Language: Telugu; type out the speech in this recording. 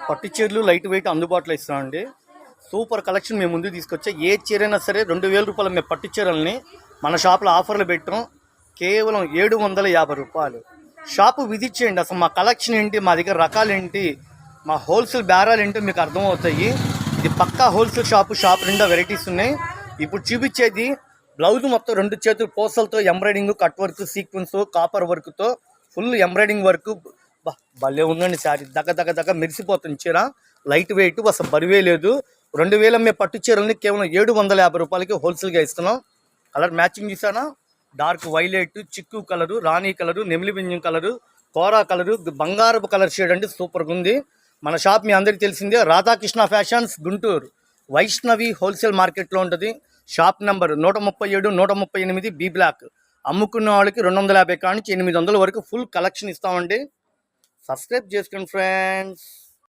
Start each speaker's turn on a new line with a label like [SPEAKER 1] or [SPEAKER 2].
[SPEAKER 1] పట్టు చీరలు లైట్ వెయిట్ అందుబాటులో ఇస్తామండి. సూపర్ కలెక్షన్ మేము ముందు తీసుకొచ్చా. ఏ చీరైనా సరే 2000 రూపాయలు మేము పట్టు చీరల్ని మన షాప్లో ఆఫర్లు పెట్టాం. కేవలం 750 రూపాయలు. షాపు విజిట్ చేయండి. అసలు మా కలెక్షన్ ఏంటి, మా దగ్గర రకాలు ఏంటి, మా హోల్సేల్ బేరాలు ఏంటో మీకు అర్థమవుతాయి. ఇది పక్కా హోల్సేల్ షాప్ నిండా వెరైటీస్ ఉన్నాయి. ఇప్పుడు చూపించేది బ్లౌజ్ మొత్తం 2 చేతులు పూసలతో embroidering, cut work, sequence, copper వర్క్తో ఫుల్ ఎంబ్రాయిడింగ్ వర్క్. భలే ఉందండి శారీ. దగ్గర మెరిసిపోతుంది చీర. లైట్ వెయిట్, అసలు బరువే లేదు. 2000 అమ్మే పట్టు చీరల్ని కేవలం 750 రూపాయలకి హోల్సేల్గా ఇస్తున్నాం. కలర్ మ్యాచింగ్ చూసానా? డార్క్ వైలెట్, చిక్కు కలరు, రాణి కలరు, నెమిలి బింజం కలరు, కోరా కలరు, బంగారపు కలర్ షేడ్ అండి. సూపర్గా ఉంది. మన షాప్ మీ అందరికీ తెలిసిందే, రాధాకృష్ణ ఫ్యాషన్స్, గుంటూరు వైష్ణవి హోల్సేల్ మార్కెట్లో ఉంటుంది. Shop number 137, 138 B block. అమ్ముకున్న వాళ్ళకి 250 కానించి 800 వరకు ఫుల్ కలెక్షన్ ఇస్తామండి. సబ్స్క్రైబ్ చేసుకోండి ఫ్రెండ్స్.